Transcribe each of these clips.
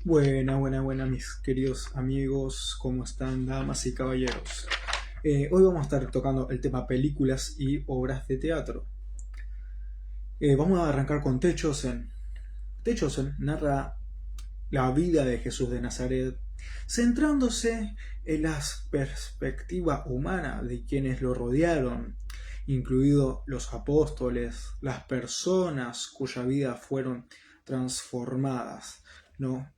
Buena, mis queridos amigos, ¿cómo están, damas y caballeros? Hoy vamos a estar tocando el tema películas y obras de teatro. Vamos a arrancar con Techosen. Techosen narra la vida de Jesús de Nazaret, centrándose en la perspectiva humana de quienes lo rodearon, incluidos los apóstoles, las personas cuya vida fueron transformadas, ¿no?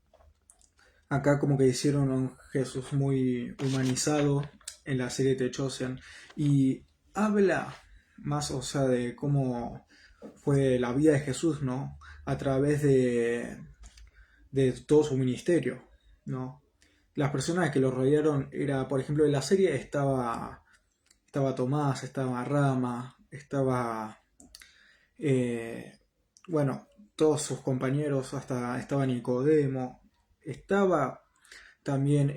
Acá como que hicieron a un Jesús muy humanizado en la serie The Chosen y habla más, o sea, de cómo fue la vida de Jesús, ¿no? A través de todo su ministerio, ¿no? Las personas que lo rodearon era, por ejemplo, en la serie estaba Tomás, estaba Rama, eh, bueno, todos sus compañeros, hasta estaba Nicodemo, estaba también,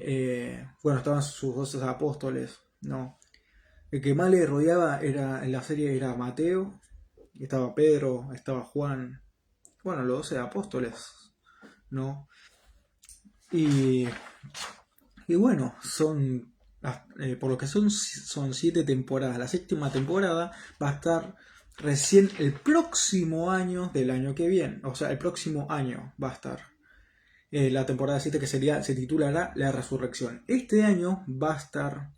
bueno, estaban sus 12 apóstoles, ¿no? El que más le rodeaba en la serie era Mateo, estaba Pedro, estaba Juan, bueno, los 12 apóstoles, ¿no? Y, y bueno, por lo que son 7 temporadas. La séptima temporada va a estar recién el próximo año del año que viene, o sea, el próximo año va a estar. La temporada 7 que se titulará La Resurrección. Este año va a estar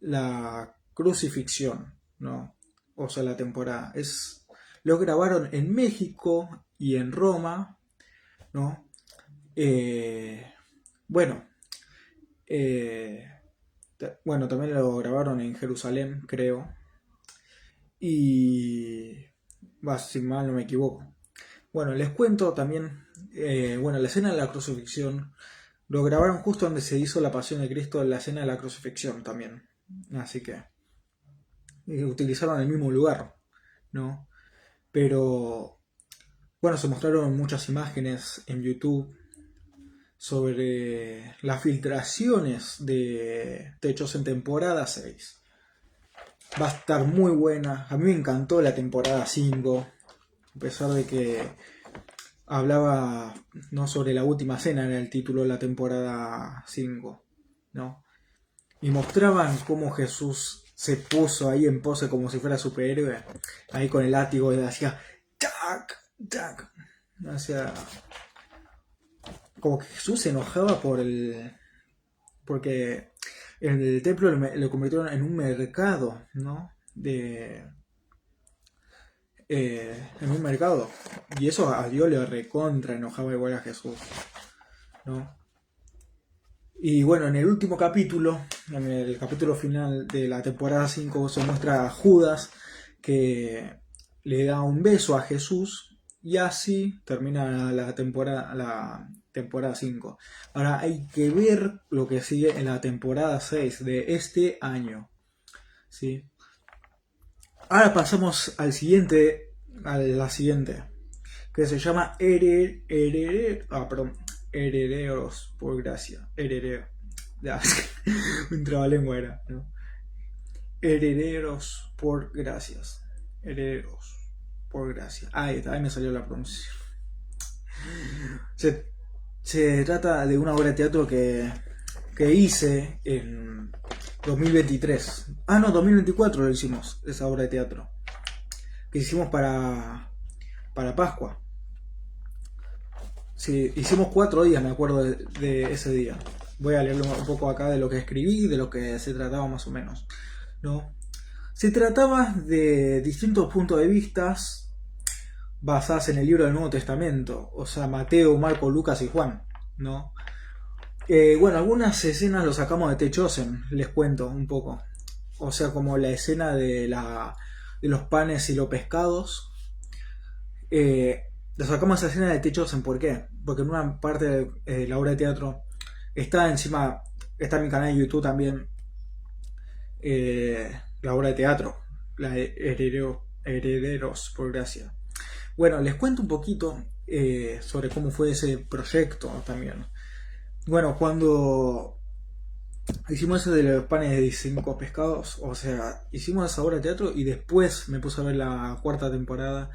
la crucifixión, ¿no? O sea, la temporada. Lo grabaron en México y en Roma, ¿no? Eh, bueno, eh, bueno, también lo grabaron en Jerusalén, creo. Y, si mal no me equivoco. Bueno, les cuento también, bueno, la escena de la crucifixión lo grabaron justo donde se hizo la pasión de Cristo en la escena de la crucifixión también. Así que utilizaron el mismo lugar, ¿no? Pero, bueno, se mostraron muchas imágenes en YouTube sobre las filtraciones de Techos en temporada 6. Va a estar muy buena. A mí me encantó la temporada 5, a pesar de que hablaba no sobre la última cena en el título de la temporada 5, ¿no? Y mostraban cómo Jesús se puso ahí en pose como si fuera superhéroe, ahí con el látigo y hacía tac, tac, hacía como que Jesús se enojaba porque en el templo lo convirtieron en un mercado, ¿no? En un mercado. Y eso a Dios le recontra enojaba igual a Jesús, ¿no? Y bueno, en el último capítulo, en el capítulo final de la temporada 5, se muestra a Judas que le da un beso a Jesús y así termina la temporada 5. Ahora hay que ver lo que sigue en la temporada 6 de este año, ¿sí? Ahora pasamos a la siguiente, que se llama Herederos por gracia. Ya, un trabalengua era, ¿no? Herederos por gracias. Herederos por gracia. Ahí me salió la pronunciación. Se, se trata de una obra de teatro que hice en 2023. Ah, no, 2024 lo hicimos, esa obra de teatro. Que hicimos para Pascua. Sí, hicimos 4 días, me acuerdo de ese día. Voy a leerlo un poco acá de lo que escribí, de lo que se trataba más o menos, ¿no? Se trataba de distintos puntos de vista basados en el libro del Nuevo Testamento, o sea, Mateo, Marco, Lucas y Juan, ¿no? Bueno, algunas escenas lo sacamos de The Chosen, les cuento un poco. O sea, como la escena de los panes y los pescados. Lo sacamos esa escena de The Chosen, ¿por qué? Porque en una parte de la obra de teatro está en mi canal de YouTube también, la obra de teatro, la de Herederos por gracia. Bueno, les cuento un poquito sobre cómo fue ese proyecto también. Bueno, cuando hicimos eso de los panes de 5 pescados, o sea, hicimos esa obra de teatro y después me puse a ver la cuarta temporada,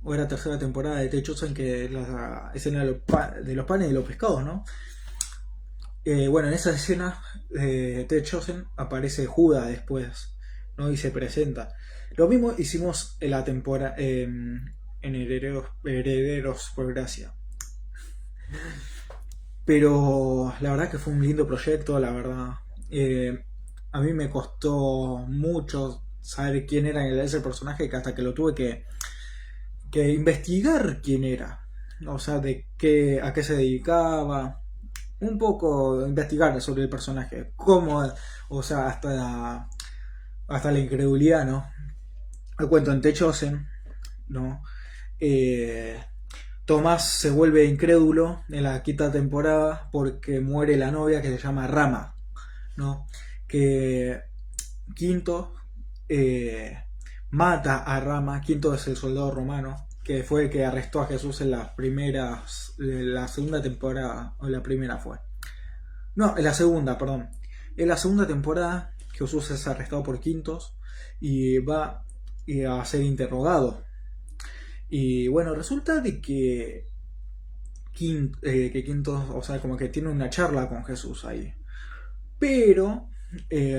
o era tercera temporada de Ted Chosen, que es la escena de los panes y de los pescados, ¿no? Bueno, en esa escena de Ted Chosen aparece Judas después, ¿no? Y se presenta. Lo mismo hicimos en la temporada en Herederos por Gracia. Pero la verdad que fue un lindo proyecto, la verdad. A mí me costó mucho saber quién era ese personaje, que hasta que lo tuve que investigar quién era. O sea, a qué se dedicaba. Un poco investigar sobre el personaje. Cómo, o sea, hasta la incredulidad, ¿no? Me cuento en The Chosen, ¿no? Eh, Tomás se vuelve incrédulo en la quinta temporada porque muere la novia que se llama Rama, ¿no? Que Quinto mata a Rama. Quinto es el soldado romano que fue el que arrestó a Jesús en las primeras, la segunda temporada, o la primera fue. No, en la segunda, perdón. En la segunda temporada Jesús es arrestado por Quintos y va a ser interrogado. Y bueno, resulta de que Quintos, o sea, como que tiene una charla con Jesús ahí. Pero,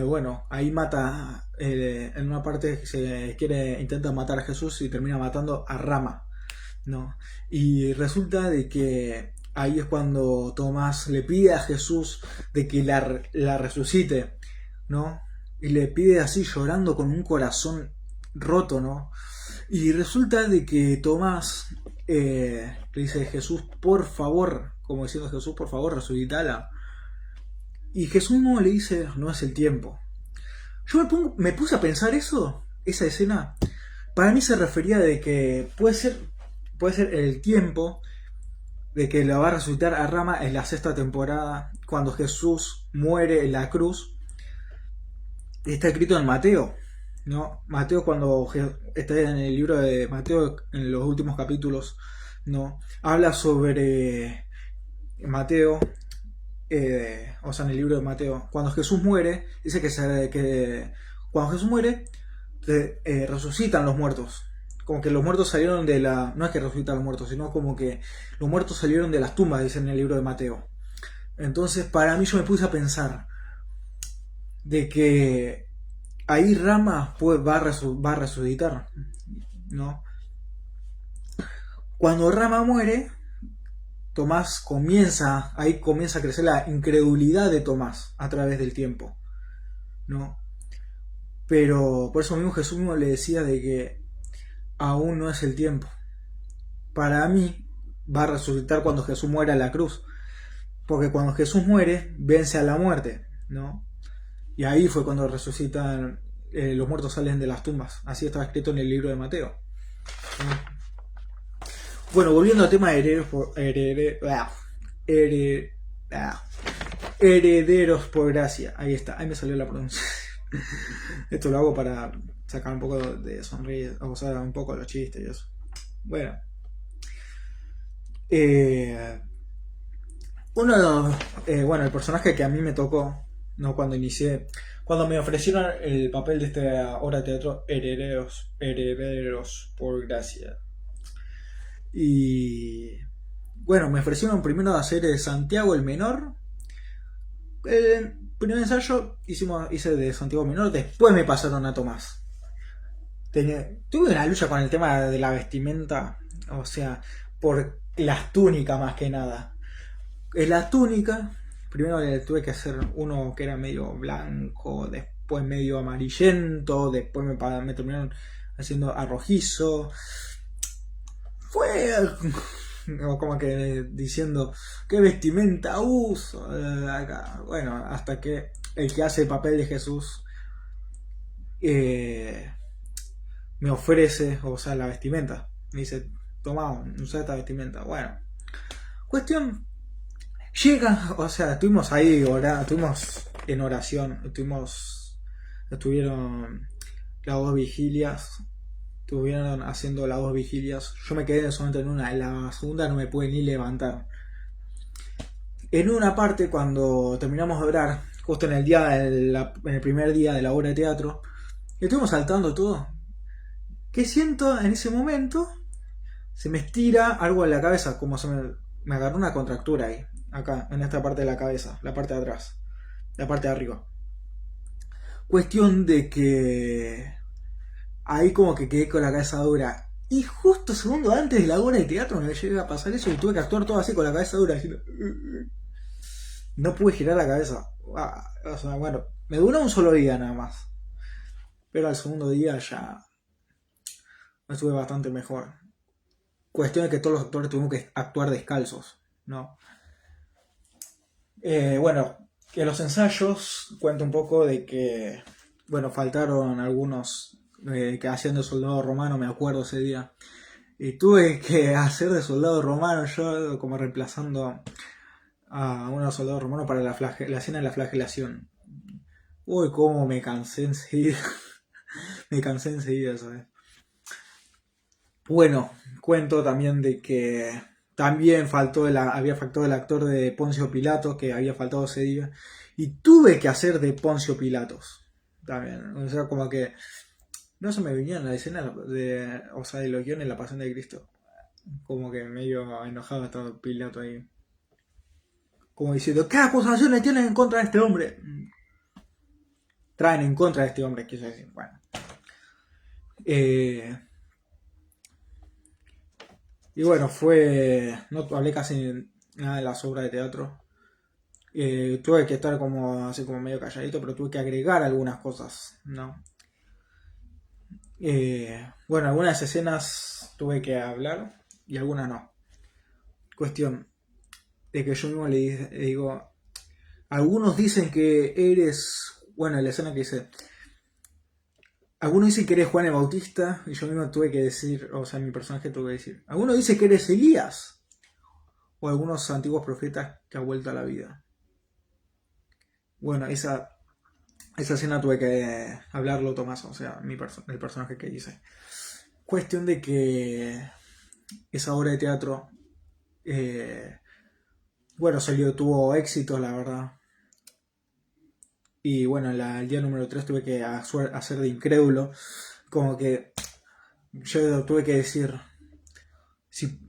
bueno, ahí mata, en una parte intenta matar a Jesús y termina matando a Rama, ¿no? Y resulta de que ahí es cuando Tomás le pide a Jesús de que la resucite, ¿no? Y le pide así llorando con un corazón roto, ¿no? Y resulta de que Tomás le dice: Jesús, por favor, como diciendo: Jesús, por favor, resucitala. Y Jesús no le dice: no es el tiempo. Yo me puse a pensar esa escena. Para mí se refería de que puede ser el tiempo de que la va a resucitar a Rama en la sexta temporada, cuando Jesús muere en la cruz. Está escrito en Mateo, ¿no? Mateo, cuando está en el libro de Mateo, en los últimos capítulos, ¿no? Habla sobre Mateo, o sea, en el libro de Mateo, cuando Jesús muere, dice que cuando Jesús muere, resucitan los muertos. Como que los muertos salieron de la... No es que resucitan los muertos, sino como que los muertos salieron de las tumbas, dice en el libro de Mateo. Entonces, para mí, yo me puse a pensar de que ahí Rama pues, va a resucitar, ¿no? Cuando Rama muere, Tomás ahí comienza a crecer la incredulidad de Tomás a través del tiempo, ¿no? Pero por eso mismo Jesús mismo le decía de que aún no es el tiempo. Para mí va a resucitar cuando Jesús muera en la cruz, porque cuando Jesús muere vence a la muerte, ¿no? Y ahí fue cuando resucitan, los muertos salen de las tumbas. Así estaba escrito en el libro de Mateo, ¿no? Bueno, volviendo al tema de herederos por gracia. Ahí está, ahí me salió la pronunciación. Esto lo hago para sacar un poco de sonreír, o sea, un poco los chistes y eso. Bueno. Bueno, el personaje que a mí me tocó, no cuando inicié, cuando me ofrecieron el papel de esta obra de teatro, herederos por gracia. Y bueno, me ofrecieron primero hacer Santiago el Menor. El primer ensayo hice de Santiago Menor, después me pasaron a Tomás. Tuve una lucha con el tema de la vestimenta, o sea, por las túnicas más que nada. En la túnica, primero le tuve que hacer uno que era medio blanco, después medio amarillento, después me terminaron haciendo arrojizo. Fue como que diciendo: ¿qué vestimenta uso? Bueno, hasta que el que hace el papel de Jesús me ofrece, o sea, la vestimenta. Me dice: toma, usa esta vestimenta. Bueno, cuestión, llega, o sea, estuvimos ahí, estuvimos en oración, estuvieron las dos vigilias. Estuvieron haciendo las dos vigilias. Yo me quedé solamente en una. En la segunda no me pude ni levantar. En una parte, cuando terminamos de orar, justo en el primer día de la obra de teatro, estuvimos saltando todo. ¿Qué siento en ese momento? Se me estira algo en la cabeza, como me agarró una contractura ahí, acá, en esta parte de la cabeza, la parte de atrás, la parte de arriba. Cuestión de que ahí como que quedé con la cabeza dura. Y justo segundo antes de la obra de teatro me llega a pasar eso y tuve que actuar todo así con la cabeza dura. Diciendo, no pude girar la cabeza. O sea, bueno, me duró un solo día nada más. Pero al segundo día ya estuve bastante mejor. Cuestión de que todos los actores tuvimos que actuar descalzos, ¿no? Bueno, en los ensayos cuento un poco de que, bueno, faltaron algunos que hacían de soldado romano, me acuerdo ese día. Y tuve que hacer de soldado romano yo, como reemplazando a unos soldados romanos para la escena de la flagelación. Uy, cómo me cansé enseguida. Me cansé enseguida, ¿sabes? Bueno, cuento también de que también había faltado el actor de Poncio Pilatos, que había faltado ese día. Y tuve que hacer de Poncio Pilatos. También. O sea, como que no se me venía en la escena o sea, de los guiones de la Pasión de Cristo. Como que medio enojado estaba Pilato ahí. Como diciendo, ¿qué acusaciones tienen en contra de este hombre? Traen en contra de este hombre, quiso decir. Bueno. Y bueno, no hablé casi nada de las obras de teatro. Tuve que estar como así como medio calladito, pero tuve que agregar algunas cosas, ¿no? Bueno, algunas escenas tuve que hablar y algunas no. Cuestión de que yo mismo le digo, algunos dicen que eres, bueno, la escena que dice, algunos dicen que eres Juan el Bautista y yo mismo tuve que decir, o sea, mi personaje tuve que decir, algunos dicen que eres Elías o algunos antiguos profetas que han vuelto a la vida. Bueno, esa escena tuve que hablarlo Tomás, o sea, el personaje que hice. Cuestión de que esa obra de teatro, bueno, tuvo éxito, la verdad. Y bueno, el día número 3 tuve que hacer de incrédulo. Como que yo tuve que decir, si,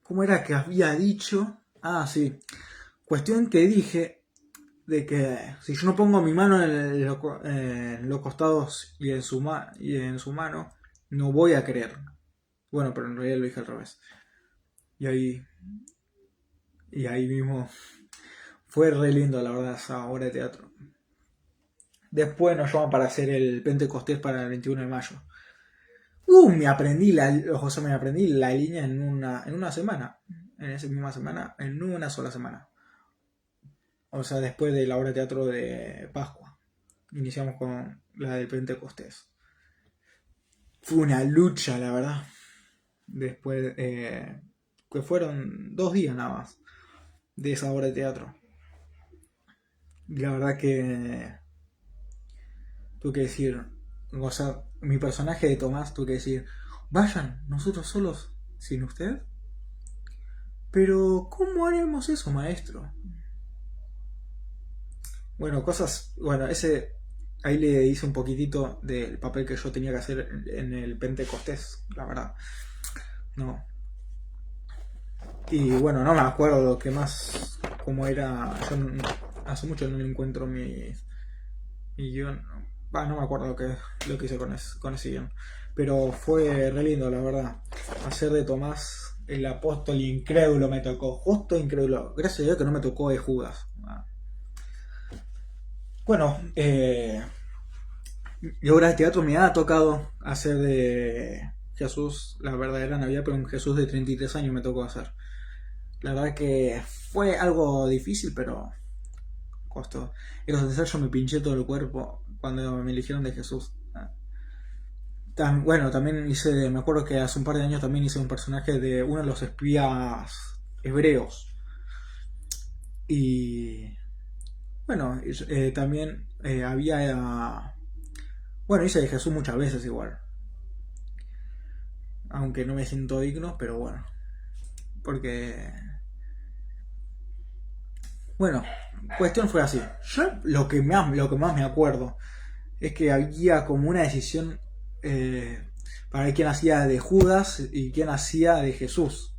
¿cómo era que había dicho? Ah, sí. Cuestión que dije de que si yo no pongo mi mano en los costados y en su mano, no voy a creer. Bueno, pero en realidad lo dije al revés. Y ahí mismo fue re lindo, la verdad, esa obra de teatro. Después nos llaman para hacer el Pentecostés para el 21 de mayo. Me aprendí la línea en una semana. En esa misma semana, en una sola semana. O sea, después de la obra de teatro de Pascua. Iniciamos con la del Pentecostés. Fue una lucha, la verdad. Después, que fueron 2 días nada más de esa obra de teatro. Y la verdad que tuve que decir, o sea, mi personaje de Tomás tuve que decir, vayan, nosotros solos, sin usted. Pero, ¿cómo haremos eso, maestro? Bueno, ahí le hice un poquitito del papel que yo tenía que hacer en el Pentecostés, la verdad. No. Y bueno, no me acuerdo lo que más, cómo era. Yo hace mucho no encuentro mi guión. No me acuerdo lo que hice con ese guión. Pero fue re lindo, la verdad. Hacer de Tomás el apóstol incrédulo me tocó. Justo incrédulo. Gracias a Dios que no me tocó de Judas. Bueno, y obras de teatro me ha tocado hacer de Jesús, la verdadera Navidad, pero un Jesús de 33 años me tocó hacer. La verdad que fue algo difícil, pero costó. En los ensayos me pinché todo el cuerpo cuando me eligieron de Jesús. Bueno, también me acuerdo que hace un par de años también hice un personaje de uno de los espías hebreos. Y bueno, también bueno, hice de Jesús muchas veces igual. Aunque no me siento digno, pero bueno. Porque... Bueno, cuestión fue así. Yo lo que más me acuerdo es que había como una decisión para ver quién hacía de Judas y quién hacía de Jesús.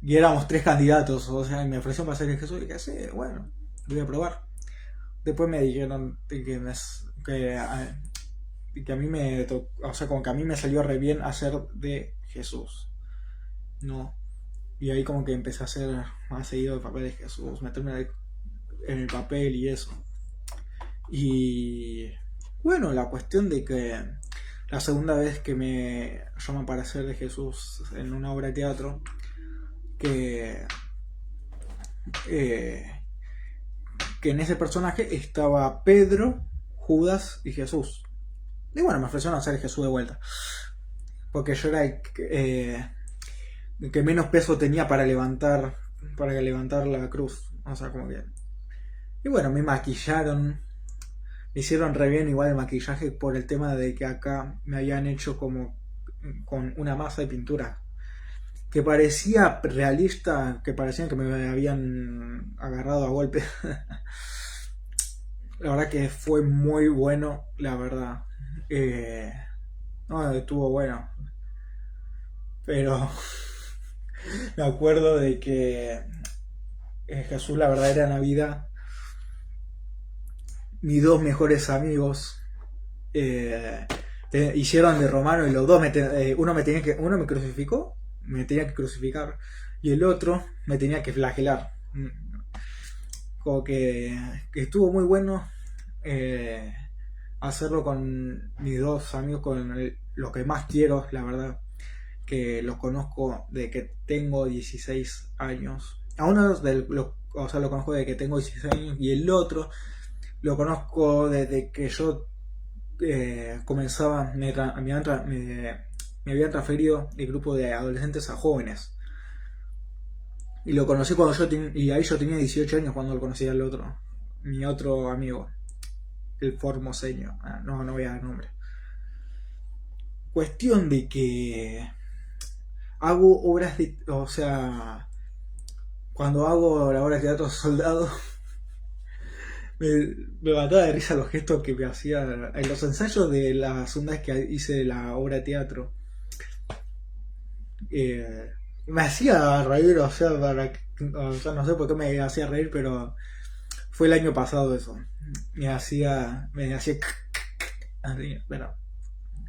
Y éramos 3 candidatos, o sea, y me ofrecieron para ser de Jesús y dije, sí, bueno, lo voy a probar. Después me dijeron que a mí me o sea, como que a mí me salió re bien hacer de Jesús, ¿no? Y ahí como que empecé a hacer más seguido el papel de Jesús, meterme en el papel y eso. Y bueno, la cuestión de que la segunda vez que me llaman para hacer de Jesús en una obra de teatro, que, eh, que en ese personaje estaba Pedro, Judas y Jesús. Y bueno, me ofrecieron hacer Jesús de vuelta. Porque yo era el que menos peso tenía para levantar la cruz. O sea, como que... Y bueno, me maquillaron. Me hicieron re bien igual el maquillaje por el tema de que acá me habían hecho como con una masa de pintura. Que parecía realista, que parecían que me habían agarrado a golpe. La verdad que fue muy bueno, la verdad. No, estuvo bueno. Pero me acuerdo de que Jesús, la verdadera Navidad, mis 2 mejores amigos hicieron de romano y los dos uno me crucificó, me tenía que crucificar, y el otro me tenía que flagelar. Como que estuvo muy bueno hacerlo con mis 2 amigos, con los que más quiero, la verdad, que los conozco de que tengo 16 años. A uno o sea, lo conozco de que tengo 16 años y el otro lo conozco desde que yo comenzaba, me habían transferido el grupo de adolescentes a jóvenes. Y lo conocí y ahí yo tenía 18 años cuando lo conocí al otro, mi otro amigo, el formoseño. No voy a dar nombre. Cuestión de que hago obras de... O sea, cuando hago la obra de teatro Soldado, me mataba de risa los gestos que me hacía en los ensayos de las segunda vez que hice la obra de teatro. Me hacía reír, o sea, no sé por qué me hacía reír, pero fue el año pasado eso. Me hacía así, bueno,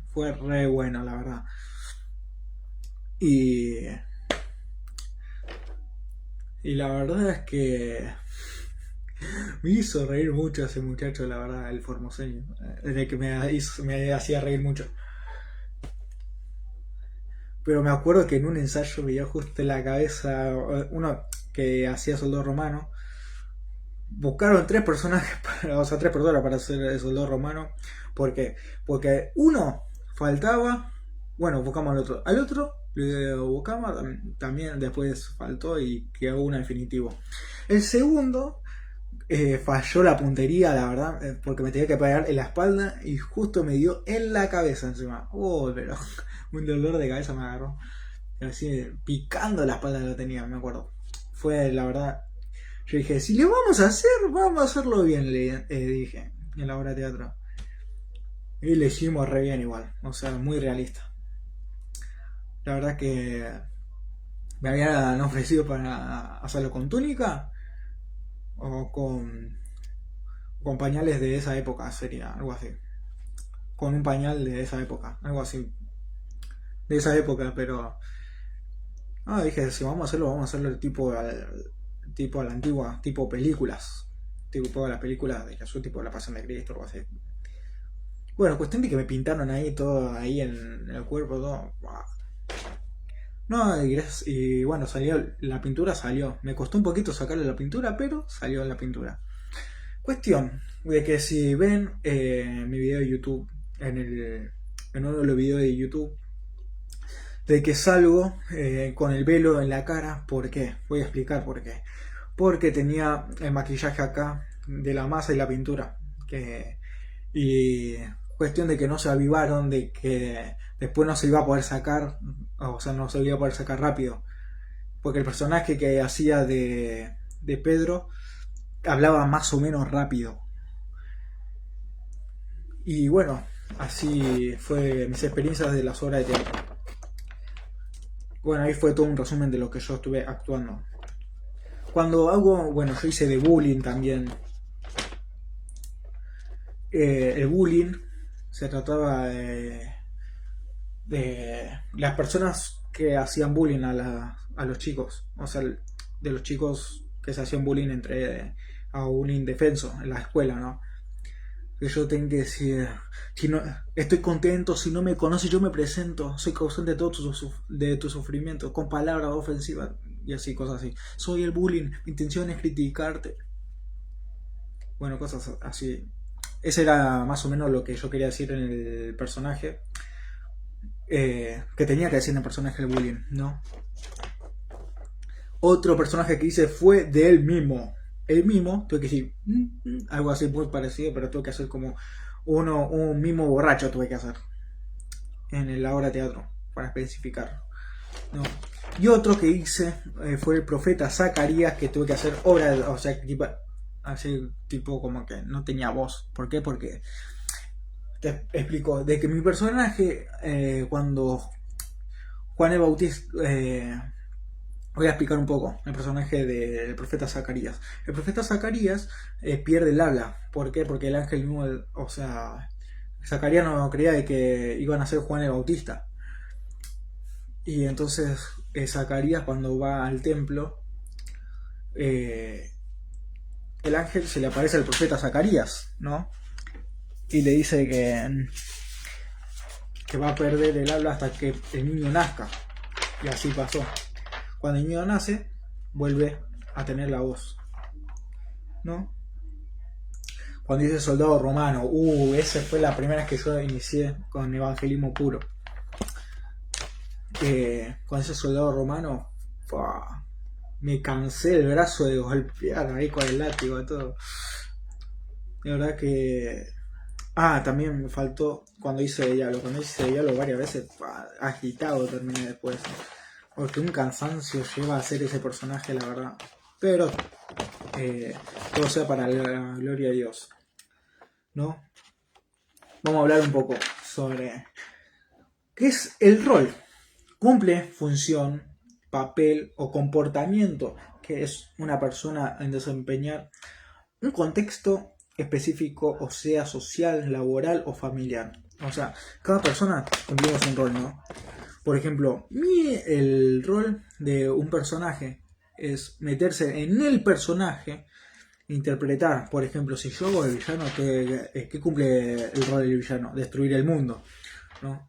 fue re bueno, la verdad. Y la verdad es que me hizo reír mucho ese muchacho, la verdad, el formoseño. Desde que me hacía reír mucho. Pero me acuerdo que en un ensayo veía justo en la cabeza uno que hacía soldado romano. Buscaron 3 personajes, o sea, 3 personas para hacer el soldado romano. ¿Por qué? Porque uno faltaba, bueno, buscamos al otro. Al otro lo buscamos, también después faltó y quedó uno definitivo. El segundo falló la puntería, la verdad, porque me tenía que pegar en la espalda y justo me dio en la cabeza encima. Oh, pero un dolor de cabeza me agarró. Así, picando la espalda que lo tenía, me acuerdo. Fue, la verdad, yo dije, si le vamos a hacer, vamos a hacerlo bien, le dije, en la obra de teatro. Y le hicimos re bien igual, o sea, muy realista. La verdad que me habían ofrecido para hacerlo con túnica o con pañales de esa época, sería algo así. Con un pañal de esa época, algo así. De esa época, pero... dije, si vamos a hacerlo tipo a la antigua, tipo películas. Tipo las películas de Jesús, tipo La Pasión de Cristo, algo así. Bueno, cuestión de que me pintaron ahí todo, ahí en el cuerpo, todo. No, y bueno, la pintura salió. Me costó un poquito sacarle la pintura, pero salió la pintura. Cuestión de que si ven mi video de YouTube, en uno de los videos de YouTube, de que salgo con el velo en la cara, ¿por qué? Voy a explicar por qué. Porque tenía el maquillaje acá de la masa y la pintura. Y cuestión de que no se avivaron, de que después no se iba a poder sacar, o sea, no se iba a poder sacar rápido. Porque el personaje que hacía de Pedro hablaba más o menos rápido. Y bueno, Así fue mis experiencias de las obras de teatro. Bueno, ahí fue todo un resumen de lo que yo estuve actuando. Cuando hago, bueno, yo hice de bullying también. El bullying se trataba de las personas que hacían bullying a los chicos. O sea, de los chicos que se hacían bullying entre a un indefenso en la escuela, ¿no? Que yo tengo que decir, si no, estoy contento, si no me conoces yo me presento, soy causante de todo de tu sufrimiento, con palabras ofensivas y así, cosas así. Soy el bullying, mi intención es criticarte. Bueno, cosas así. Ese era más o menos lo que yo quería decir en el personaje. Que tenía que decir en el personaje el bullying, ¿no? Otro personaje que hice fue de él mismo. El mimo, tuve que decir algo así muy parecido, pero tuve que hacer como un mimo borracho tuve que hacer en la obra de teatro, para especificar, ¿no? Y otro que hice fue el profeta Zacarías, que tuve que hacer obra, o sea, así tipo como que no tenía voz. ¿Por qué? Porque te explico, de que mi personaje, cuando Juan el Bautista, voy a explicar un poco el personaje del profeta Zacarías. El profeta Zacarías pierde el habla. ¿Por qué? Porque el ángel mismo, o sea, Zacarías no creía de que iban a ser Juan el Bautista. Y entonces Zacarías cuando va al templo, eh, el ángel se le aparece al profeta Zacarías, ¿no? Y le dice que va a perder el habla hasta que el niño nazca. Y así pasó. Cuando el niño nace, vuelve a tener la voz, ¿no? Cuando dice soldado romano, esa fue la primera vez que yo inicié con evangelismo puro. Con ese soldado romano, me cansé el brazo de golpear ahí con el látigo y todo. De verdad que... también me faltó cuando hice de diablo. Cuando hice de diablo varias veces, agitado terminé después. Porque un cansancio lleva a hacer ese personaje, la verdad. Pero todo sea para la gloria de Dios, ¿no? Vamos a hablar un poco sobre qué es el rol. Cumple función, papel o comportamiento que es una persona en desempeñar un contexto específico, o sea, social, laboral o familiar. O sea, cada persona cumplimos un rol, ¿no? Por ejemplo, el rol de un personaje es meterse en el personaje, interpretar. Por ejemplo, si yo hago el villano, ¿qué cumple el rol del villano? Destruir el mundo, ¿no?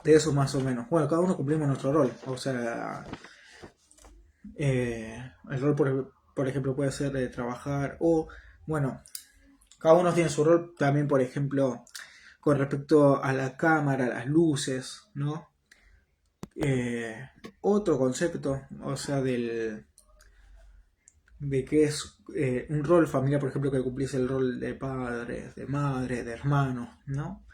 De eso más o menos. Bueno, cada uno cumplimos nuestro rol. O sea, el rol, por ejemplo, puede ser de trabajar o, bueno, cada uno tiene su rol también, por ejemplo, con respecto a la cámara, las luces, ¿no? Otro concepto, o sea, de que es un rol familiar, por ejemplo, que cumplís el rol de padre, de madre, de hermano, ¿no?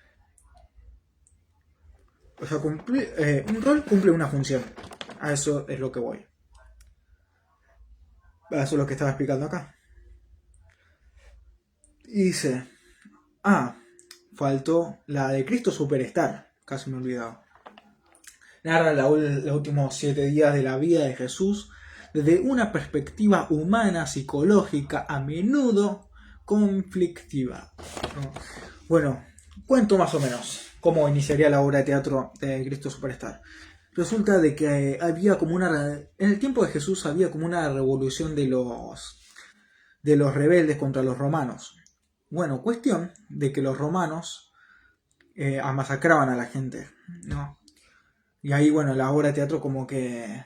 O sea, un rol cumple una función. A eso es lo que voy. A eso es lo que estaba explicando acá. Y dice, faltó la de Cristo Superstar, casi me he olvidado. Narra los últimos 7 días de la vida de Jesús desde una perspectiva humana, psicológica, a menudo conflictiva, ¿no? Bueno, cuento más o menos cómo iniciaría la obra de teatro de Cristo Superstar. Resulta de que había como en el tiempo de Jesús había como una revolución de los rebeldes contra los romanos. Bueno, cuestión de que los romanos masacraban a la gente, ¿no? Y ahí, bueno, la obra de teatro como que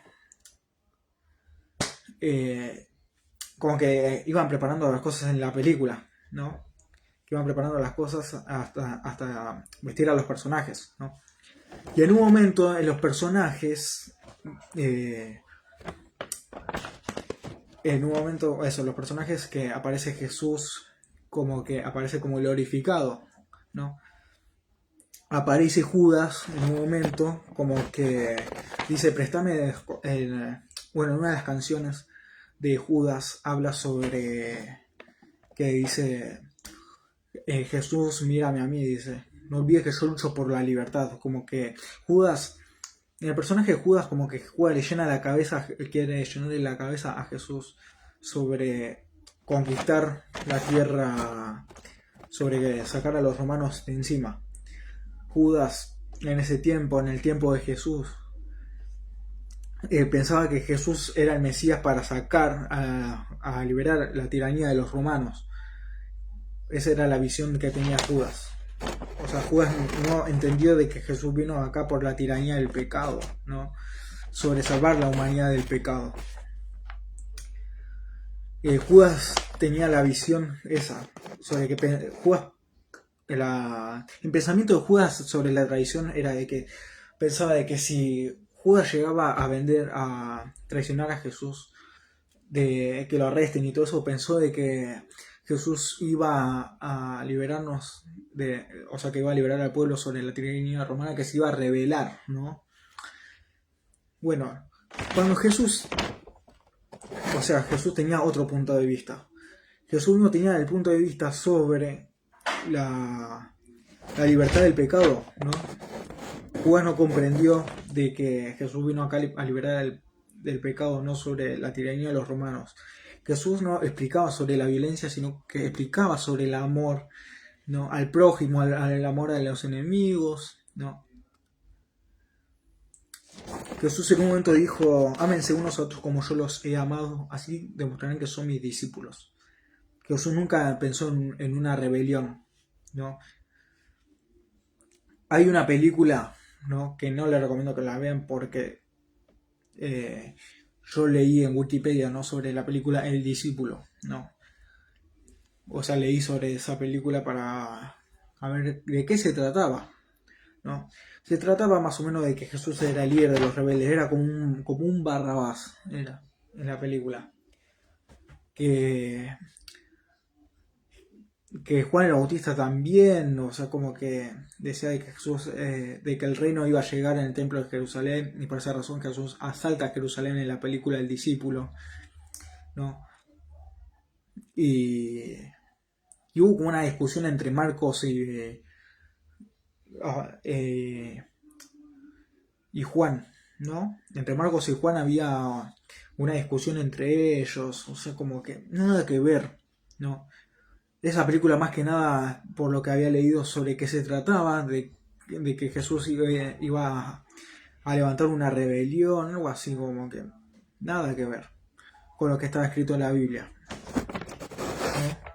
iban preparando las cosas en la película, ¿no? Que iban preparando las cosas hasta vestir a los personajes, ¿no? Y en un momento en los personajes, los personajes que aparece Jesús como que aparece como glorificado, ¿no? Aparece Judas en un momento como que dice, préstame, bueno, en una de las canciones de Judas habla sobre que dice, Jesús, mírame a mí, dice, no olvides que yo lucho por la libertad. Como que Judas, en el personaje de Judas, como que Judas le llena la cabeza, quiere llenarle la cabeza a Jesús sobre conquistar la tierra, sobre sacar a los romanos de encima. Judas, en ese tiempo, en el tiempo de Jesús, pensaba que Jesús era el Mesías para sacar, a liberar la tiranía de los romanos. Esa era la visión que tenía Judas. O sea, Judas no entendió de que Jesús vino acá por la tiranía del pecado, ¿no? Sobre salvar la humanidad del pecado. Judas tenía la visión esa, sobre que Judas, el pensamiento de Judas sobre la traición era de que pensaba de que si Judas llegaba a traicionar a Jesús, de que lo arresten y todo eso, pensó de que Jesús iba a liberarnos o sea, que iba a liberar al pueblo sobre la tiranía romana, que se iba a rebelar, ¿no? Bueno, cuando Jesús, o sea, Jesús tenía otro punto de vista. Jesús no tenía el punto de vista sobre la libertad del pecado, ¿no? Judas no comprendió de que Jesús vino acá a liberar del pecado, no sobre la tiranía de los romanos. Jesús no explicaba sobre la violencia, sino que explicaba sobre el amor, ¿no? Al prójimo, al amor a los enemigos, ¿no? Jesús en un momento dijo, ámense unos a otros como yo los he amado, así demostrarán que son mis discípulos. Jesús nunca pensó en una rebelión, ¿no? Hay una película, ¿no? Que no les recomiendo que la vean porque yo leí en Wikipedia, ¿no? Sobre la película El Discípulo, ¿no? O sea, leí sobre esa película para a ver de qué se trataba, ¿no? Se trataba más o menos de que Jesús era el líder de los rebeldes, era como un Barrabás, era, en la película. Que, que Juan el Bautista también, o sea, como que decía de que Jesús, de que el reino iba a llegar en el templo de Jerusalén, y por esa razón Jesús asalta a Jerusalén en la película El Discípulo, ¿no? Y, y hubo como una discusión entre Marcos ah, eh, y Juan, ¿no? Entre Marcos y Juan había una discusión entre ellos, o sea, como que nada que ver, ¿no? Esa película más que nada, por lo que había leído sobre qué se trataba, de que Jesús iba a levantar una rebelión, algo así como que nada que ver con lo que estaba escrito en la Biblia, ¿no?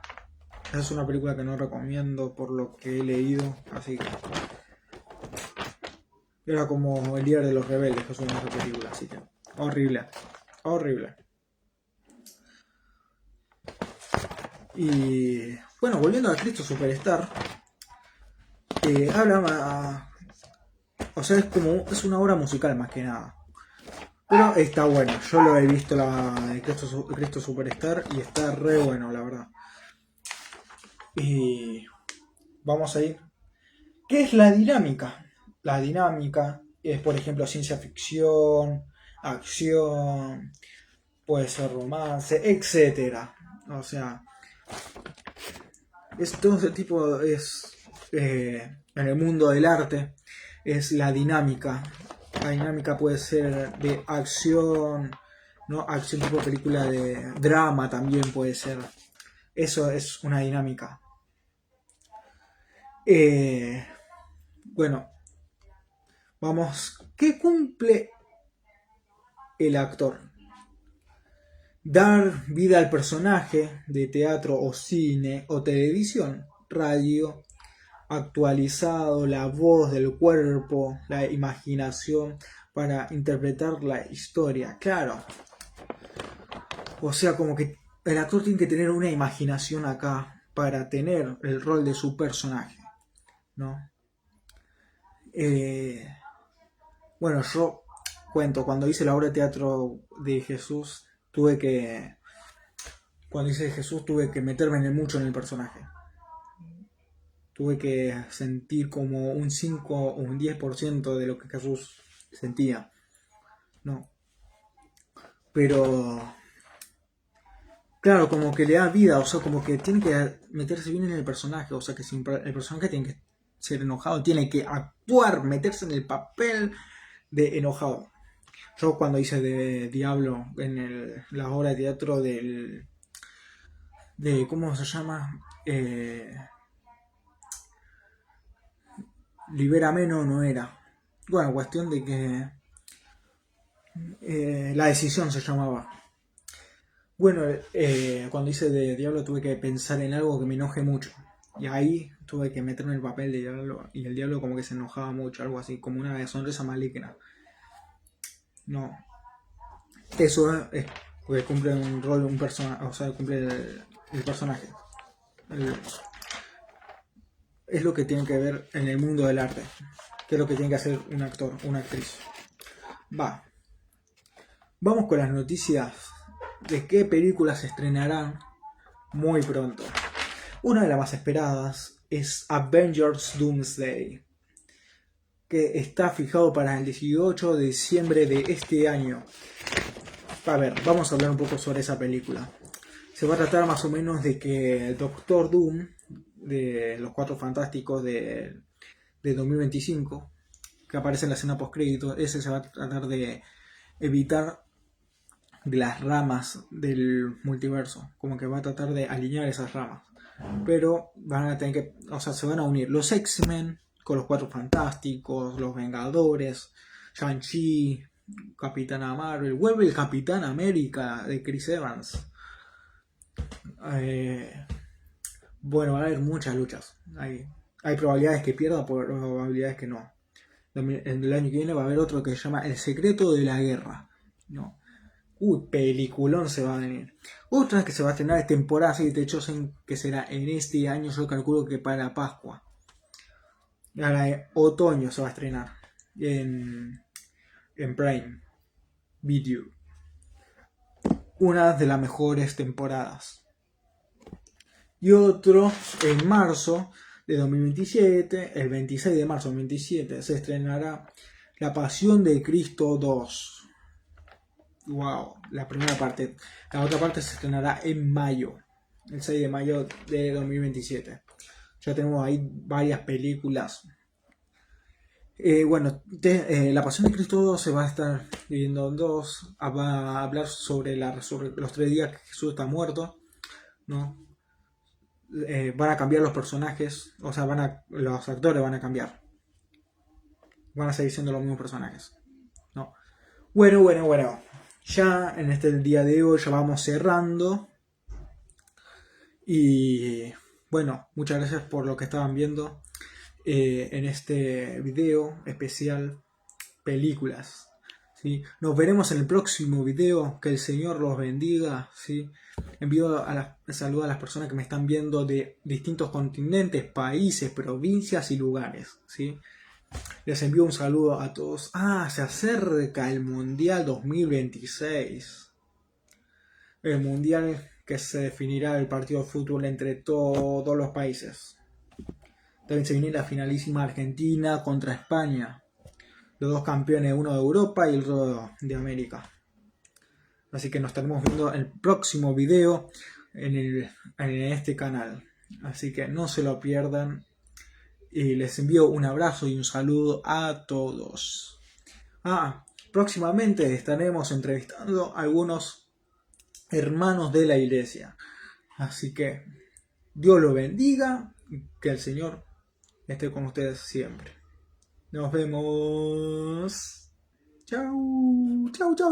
Esa es una película que no recomiendo por lo que he leído, así que era como el líder de los rebeldes Jesús en esa película, así que horrible, horrible. Y bueno, volviendo a Cristo Superstar, habla, o sea, es una obra musical más que nada. Pero está bueno, yo lo he visto la de Cristo Superstar y está re bueno, la verdad. Y vamos a ir. ¿Qué es la dinámica? La dinámica es, por ejemplo, ciencia ficción, acción, puede ser romance, etcétera. O sea, todo ese tipo en el mundo del arte es la dinámica. La dinámica puede ser de acción, ¿no? Acción tipo película de drama también puede ser. Eso es una dinámica. Eh, bueno, vamos. ¿Qué cumple el actor? Dar vida al personaje de teatro o cine o televisión, radio, actualizado, la voz del cuerpo, la imaginación para interpretar la historia. Claro. O sea, como que el actor tiene que tener una imaginación acá para tener el rol de su personaje, ¿no? Eh, bueno, yo cuento, cuando hice la obra de teatro de Jesús, cuando hice Jesús tuve que meterme mucho en el personaje. Tuve que sentir como un 5 o un 10% de lo que Jesús sentía, ¿no? Pero claro, como que le da vida, o sea, como que tiene que meterse bien en el personaje, o sea, que siempre el personaje tiene que ser enojado, tiene que actuar, meterse en el papel de enojado. Yo cuando hice de Diablo en la obra de teatro ¿cómo se llama? Libérame no era. Bueno, cuestión de que la decisión se llamaba. Bueno, cuando hice de Diablo tuve que pensar en algo que me enoje mucho. Y ahí tuve que meterme en el papel de Diablo. Y el Diablo como que se enojaba mucho, algo así, como una sonrisa maligna. No. Eso es porque cumple un rol, un personaje. O sea, cumple el personaje. El- es lo que tiene que ver en el mundo del arte. Que es lo que tiene que hacer un actor, una actriz. Va. Vamos con las noticias de qué películas se estrenarán muy pronto. Una de las más esperadas es Avengers Doomsday, que está fijado para el 18 de diciembre de este año. A ver, vamos a hablar un poco sobre esa película. Se va a tratar más o menos de que el Doctor Doom, de los Cuatro Fantásticos de 2025, que aparece en la escena post-crédito, ese se va a tratar de evitar de las ramas del multiverso, como que va a tratar de alinear esas ramas. Pero van a tener que, o sea, se van a unir los X-Men con los Cuatro Fantásticos, los Vengadores, Shang-Chi, Capitana Marvel, vuelve el Capitán América de Chris Evans. Eh, bueno, va a haber muchas luchas. Hay probabilidades que pierda, probabilidades que no. En el año que viene va a haber otro que se llama El Secreto de la Guerra. No. Peliculón se va a venir. Otra que se va a estrenar es temporada 6 de hecho que será en este año, yo calculo que para Pascua. Ahora otoño se va a estrenar en Prime Video. Una de las mejores temporadas. Y otro en marzo de 2027, el 26 de marzo de 2027, se estrenará La Pasión de Cristo 2. Wow, la primera parte. La otra parte se estrenará en mayo, el 6 de mayo de 2027. Ya tenemos ahí varias películas. Bueno, La Pasión de Cristo 2 se va a estar dividiendo en dos. Va a hablar sobre los 3 días que Jesús está muerto, ¿no? Van a cambiar los personajes, o sea, los actores van a cambiar. Van a seguir siendo los mismos personajes, ¿no? Bueno. Ya en este día de hoy ya vamos cerrando. Y bueno, muchas gracias por lo que estaban viendo en este video especial películas. ¿Sí? Nos veremos en el próximo video. Que el Señor los bendiga. ¿Sí? Envío saludos a las personas que me están viendo de distintos continentes, países, provincias y lugares. ¿Sí? Les envío un saludo a todos. Se acerca el Mundial 2026. El Mundial que se definirá el partido de fútbol entre todos los países. También se viene la finalísima Argentina contra España. Los dos campeones, uno de Europa y el otro de América. Así que nos estaremos viendo en el próximo video en este canal. Así que no se lo pierdan. Y les envío un abrazo y un saludo a todos. Próximamente estaremos entrevistando a algunos hermanos de la iglesia. Así que Dios los bendiga. Que el Señor esté con ustedes siempre. Nos vemos. Chau. Chau.